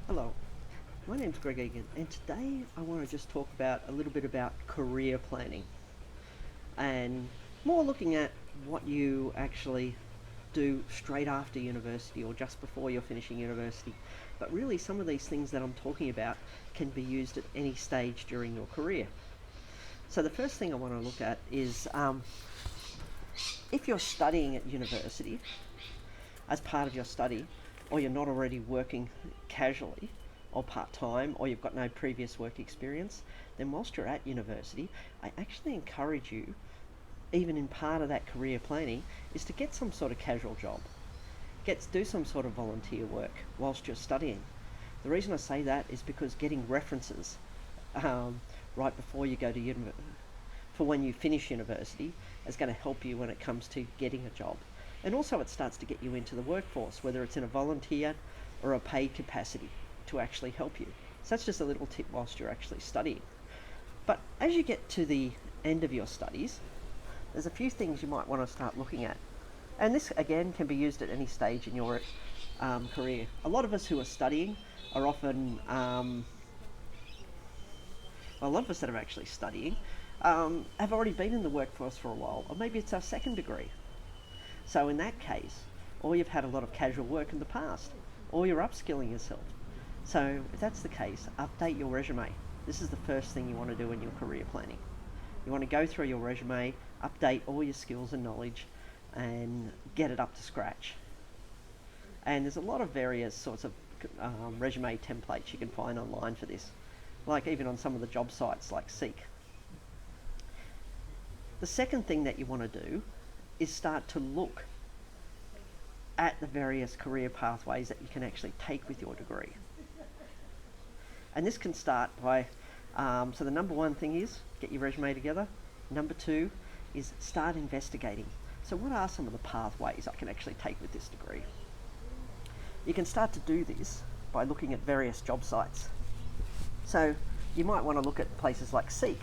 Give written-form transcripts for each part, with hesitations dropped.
Hello, my name's Greg Egan, and today I want to just talk about a little bit about career planning and more looking at what you actually do straight after university or just before you're finishing university. But really, some of these things that I'm talking about can be used at any stage during your career. So, the first thing I want to look at is if you're studying at university as part of your study, or you're not already working casually or part-time, or you've got no previous work experience, then whilst you're at university, I actually encourage you, even in part of that career planning, is to get some sort of casual job. Do some sort of volunteer work whilst you're studying. The reason I say that is because getting references right before you go to for when you finish university is going to help you when it comes to getting a job. And also it starts to get you into the workforce, whether it's in a volunteer or a paid capacity, to actually help you. So that's just a little tip whilst you're actually studying. But as you get to the end of your studies, there's a few things you might want to start looking at. And this, again, can be used at any stage in your career. A lot of us who are studying are often, a lot of us that are actually studying have already been in the workforce for a while, or maybe it's our second degree. So in that case, or you've had a lot of casual work in the past, or you're upskilling yourself. So if that's the case, update your resume. This is the first thing you want to do in your career planning. You want to go through your resume, update all your skills and knowledge, and get it up to scratch. And there's a lot of various sorts of resume templates you can find online for this, like even on some of the job sites like Seek. The second thing that you want to do is start to look at the various career pathways that you can actually take with your degree. And this can start by, so the number one thing is get your resume together. Number two is start investigating. So what are some of the pathways I can actually take with this degree? You can start to do this by looking at various job sites. So you might want to look at places like Seek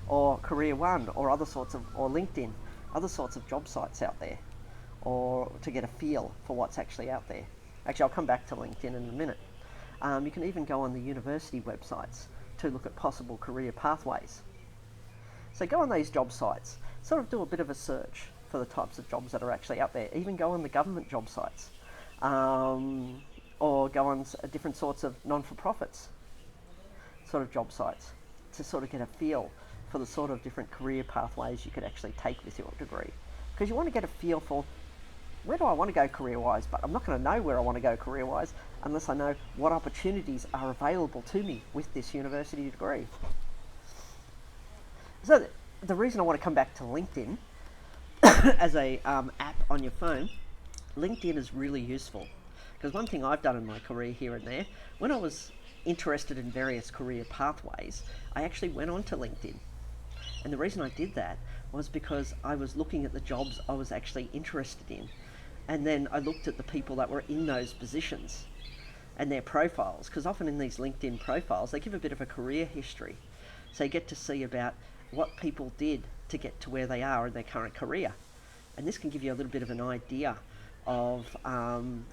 or Career One or or LinkedIn, other sorts of job sites out there, or to get a feel for what's actually out there. Actually, I'll come back to LinkedIn in a minute. You can even go on the university websites to look at possible career pathways. So go on these job sites, sort of do a bit of a search for the types of jobs that are actually out there. Even go on the government job sites, or go on different sorts of non-for-profits sort of job sites to sort of get a feel for the sort of different career pathways you could actually take with your degree. Because you want to get a feel for, where do I want to go career-wise? But I'm not going to know where I want to go career-wise unless I know what opportunities are available to me with this university degree. So the reason I want to come back to LinkedIn as a app on your phone, LinkedIn is really useful. Because one thing I've done in my career here and there, when I was interested in various career pathways, I actually went onto LinkedIn. And the reason I did that was because I was looking at the jobs I was actually interested in. And then I looked at the people that were in those positions and their profiles, because often in these LinkedIn profiles, they give a bit of a career history. So you get to see about what people did to get to where they are in their current career. And this can give you a little bit of an idea of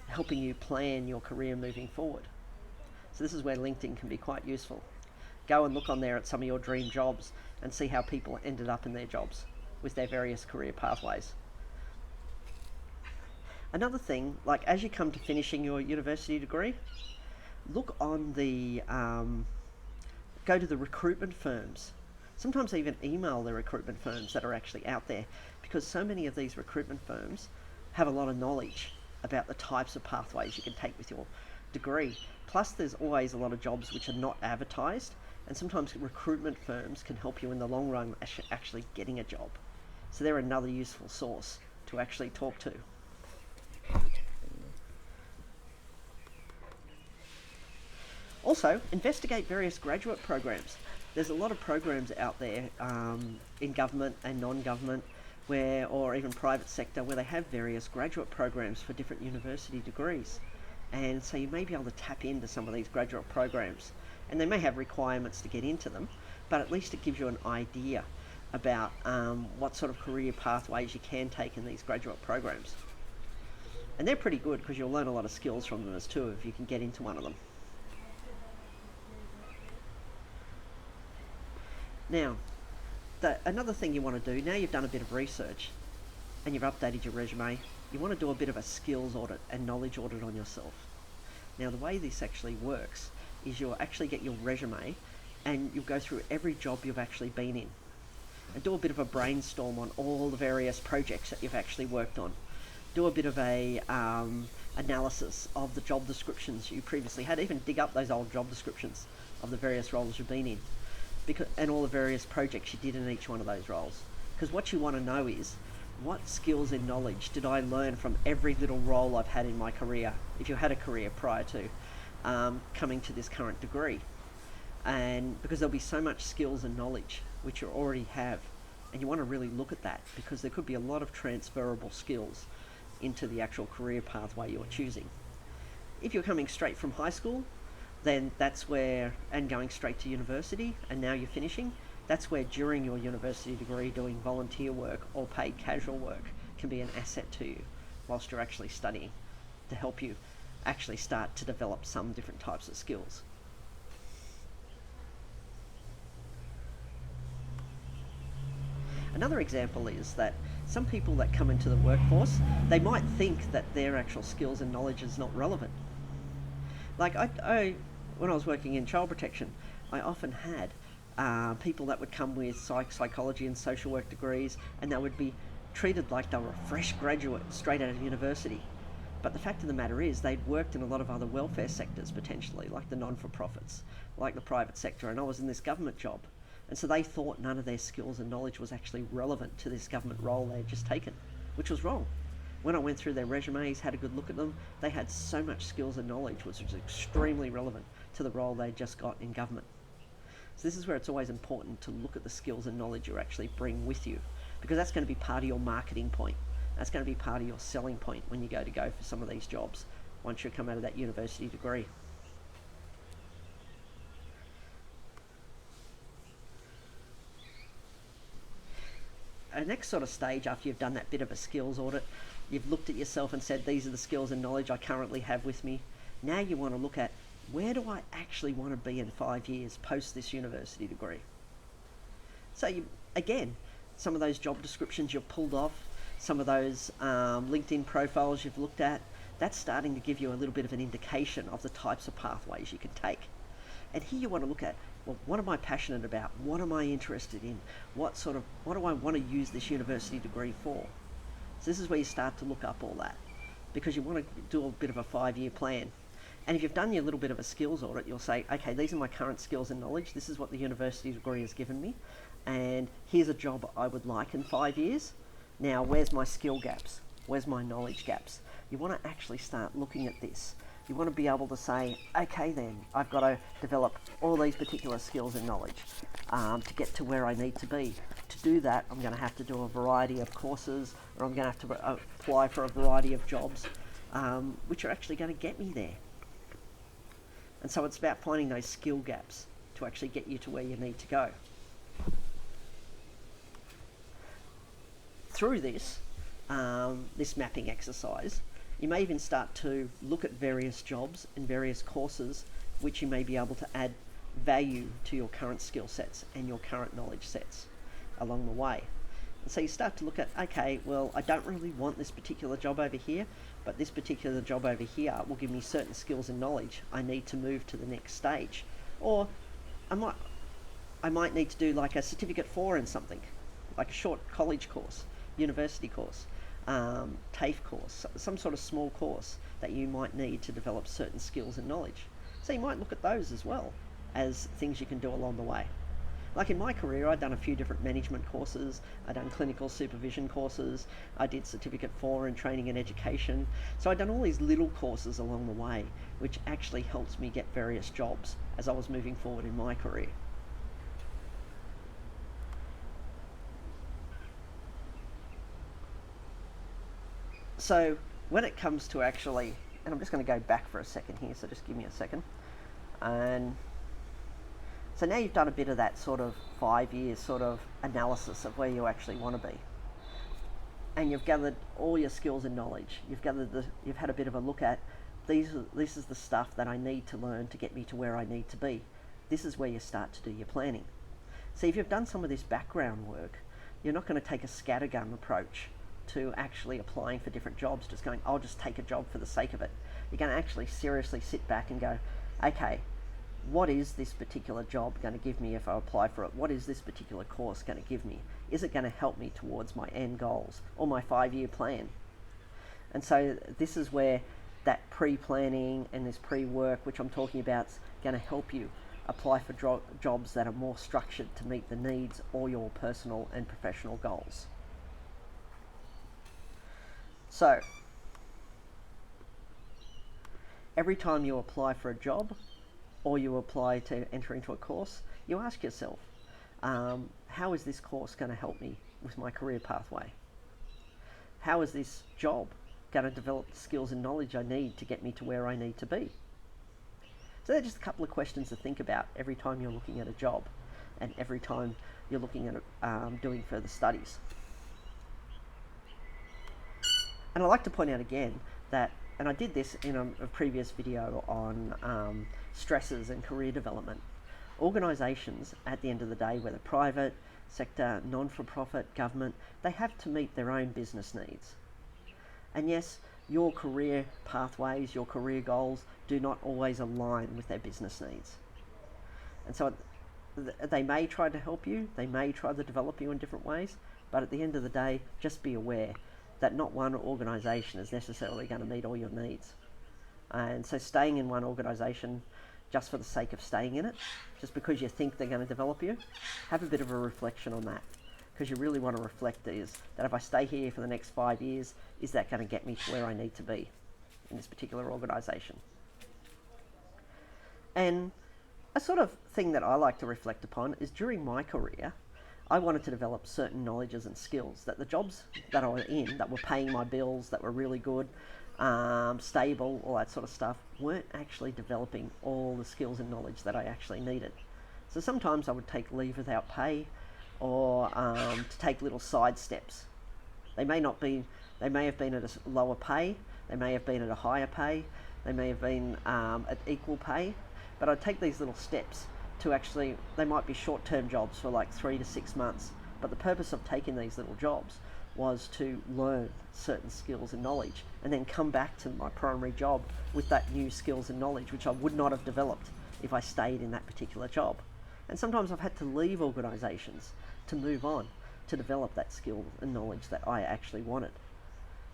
helping you plan your career moving forward. So this is where LinkedIn can be quite useful. Go and look on there at some of your dream jobs and see how people ended up in their jobs with their various career pathways. Another thing, like as you come to finishing your university degree, look on the, go to the recruitment firms. Sometimes even email the recruitment firms that are actually out there, because so many of these recruitment firms have a lot of knowledge about the types of pathways you can take with your degree. Plus there's always a lot of jobs which are not advertised, and sometimes recruitment firms can help you in the long run actually getting a job. So they're another useful source to actually talk to. Also, investigate various graduate programs. There's a lot of programs out there in government and non-government, or even private sector, where they have various graduate programs for different university degrees. And so you may be able to tap into some of these graduate programs. And they may have requirements to get into them, but at least it gives you an idea about what sort of career pathways you can take in these graduate programs. And they're pretty good because you'll learn a lot of skills from them as too if you can get into one of them. Now, another thing you want to do, now you've done a bit of research and you've updated your resume, you want to do a bit of a skills audit and knowledge audit on yourself. Now, the way this actually works is you'll actually get your resume and you'll go through every job you've actually been in and do a bit of a brainstorm on all the various projects that you've actually worked on. Do a bit of a analysis of the job descriptions you previously had, even dig up those old job descriptions of the various roles you've been in, and all the various projects you did in each one of those roles. Because what you want to know is, what skills and knowledge did I learn from every little role I've had in my career, if you had a career prior to coming to this current degree. And because there'll be so much skills and knowledge which you already have, and you want to really look at that, because there could be a lot of transferable skills into the actual career pathway you're choosing. If you're coming straight from high school, then that's where, and going straight to university, and now you're finishing, that's where during your university degree doing volunteer work or paid casual work can be an asset to you whilst you're actually studying, to help you actually start to develop some different types of skills. Another example is that some people that come into the workforce, they might think that their actual skills and knowledge is not relevant. Like when I was working in child protection, I often had people that would come with psychology and social work degrees, and they would be treated like they were a fresh graduate straight out of university. But the fact of the matter is, they'd worked in a lot of other welfare sectors potentially, like the non-for-profits, like the private sector, and I was in this government job. And so they thought none of their skills and knowledge was actually relevant to this government role they had just taken, which was wrong. When I went through their resumes, had a good look at them, they had so much skills and knowledge which was extremely relevant to the role they just got in government. So this is where it's always important to look at the skills and knowledge you actually bring with you, because that's going to be part of your marketing point. That's going to be part of your selling point when you go for some of these jobs once you come out of that university degree. A next sort of stage, after you've done that bit of a skills audit, you've looked at yourself and said, these are the skills and knowledge I currently have with me. Now you want to look at, where do I actually want to be in 5 years post this university degree? So again, some of those job descriptions you've pulled off, some of those LinkedIn profiles you've looked at, that's starting to give you a little bit of an indication of the types of pathways you can take. And here you want to look at, well, what am I passionate about? What am I interested in? What do I want to use this university degree for? So this is where you start to look up all that, because you want to do a bit of a 5-year plan. And if you've done your little bit of a skills audit, you'll say, okay, these are my current skills and knowledge. This is what the university degree has given me. And here's a job I would like in 5 years. Now, where's my skill gaps? Where's my knowledge gaps? You want to actually start looking at this. You want to be able to say, okay then, I've got to develop all these particular skills and knowledge to get to where I need to be. To do that, I'm going to have to do a variety of courses, or I'm going to have to apply for a variety of jobs, which are actually going to get me there. And so it's about finding those skill gaps to actually get you to where you need to go. Through this mapping exercise, you may even start to look at various jobs and various courses which you may be able to add value to your current skill sets and your current knowledge sets along the way. And so you start to look at, okay, well, I don't really want this particular job over here, but this particular job over here will give me certain skills and knowledge I need to move to the next stage. Or I might need to do like a certificate 4 in something, like a short college course, university course, TAFE course, some sort of small course that you might need to develop certain skills and knowledge. So you might look at those as well as things you can do along the way. Like in my career, I'd done a few different management courses, I'd done clinical supervision courses, I did certificate 4 in training and education. So I'd done all these little courses along the way, which actually helps me get various jobs as I was moving forward in my career. So when it comes to actually, and I'm just going to go back for a second here, so just give me a second. And so now you've done a bit of that sort of 5 years sort of analysis of where you actually want to be. And you've gathered all your skills and knowledge. You've had a bit of a look at, this is the stuff that I need to learn to get me to where I need to be. This is where you start to do your planning. See, if you've done some of this background work, you're not going to take a scattergun approach to actually applying for different jobs, just going, I'll just take a job for the sake of it. You're going to actually seriously sit back and go, okay, what is this particular job going to give me if I apply for it? What is this particular course going to give me? Is it going to help me towards my end goals or my 5-year plan? And so this is where that pre-planning and this pre-work, which I'm talking about, is going to help you apply for jobs that are more structured to meet the needs or your personal and professional goals. So, every time you apply for a job or you apply to enter into a course, you ask yourself, how is this course going to help me with my career pathway? How is this job going to develop the skills and knowledge I need to get me to where I need to be? So they're just a couple of questions to think about every time you're looking at a job and every time you're looking at doing further studies. And I'd like to point out again that, and I did this in a previous video on stresses and career development, organisations at the end of the day, whether private sector, non-for-profit, government, they have to meet their own business needs. And yes, your career pathways, your career goals do not always align with their business needs. And so they may try to help you, they may try to develop you in different ways, but at the end of the day, just be aware that not one organisation is necessarily going to meet all your needs. And so staying in one organisation just for the sake of staying in it, just because you think they're going to develop you, have a bit of a reflection on that. Because you really want to reflect is that if I stay here for the next 5 years, is that going to get me to where I need to be in this particular organisation? And a sort of thing that I like to reflect upon is during my career, I wanted to develop certain knowledges and skills that the jobs that I was in, that were paying my bills, that were really good, stable, all that sort of stuff, weren't actually developing all the skills and knowledge that I actually needed. So sometimes I would take leave without pay, or to take little side steps. They may have been at a lower pay, they may have been at a higher pay, they may have been at equal pay, but I'd take these little steps to actually, they might be short-term jobs for like 3 to 6 months, but the purpose of taking these little jobs was to learn certain skills and knowledge and then come back to my primary job with that new skills and knowledge, which I would not have developed if I stayed in that particular job. And sometimes I've had to leave organisations to move on to develop that skill and knowledge that I actually wanted.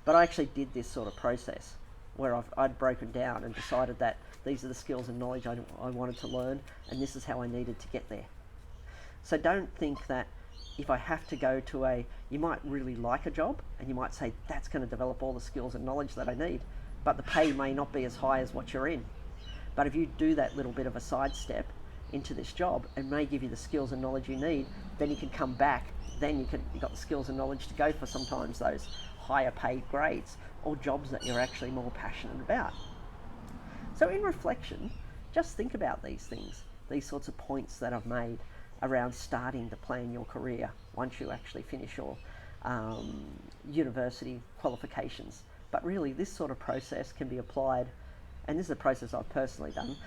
But I actually did this sort of process where I'd broken down and decided that these are the skills and knowledge I wanted to learn, and this is how I needed to get there. So don't think that if I have to go to you might really like a job and you might say that's going to develop all the skills and knowledge that I need, but the pay may not be as high as what you're in. But if you do that little bit of a sidestep into this job, it may give you the skills and knowledge you need, then you can come back, then you've got the skills and knowledge to go for sometimes those higher paid grades or jobs that you're actually more passionate about. So in reflection, just think about these things, these sorts of points that I've made around starting to plan your career once you actually finish your university qualifications. But really this sort of process can be applied, and this is a process I've personally done,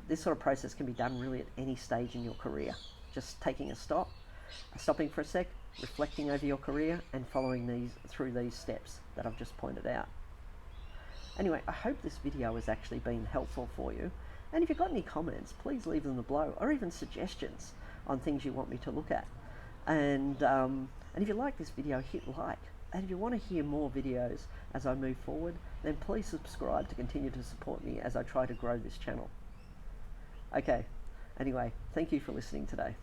this sort of process can be done really at any stage in your career. Just taking stopping for a sec, reflecting over your career and following through these steps that I've just pointed out. Anyway, I hope this video has actually been helpful for you. And if you've got any comments, please leave them below, or even suggestions on things you want me to look at. And if you like this video, hit like. And if you want to hear more videos as I move forward, then please subscribe to continue to support me as I try to grow this channel. Okay, anyway, thank you for listening today.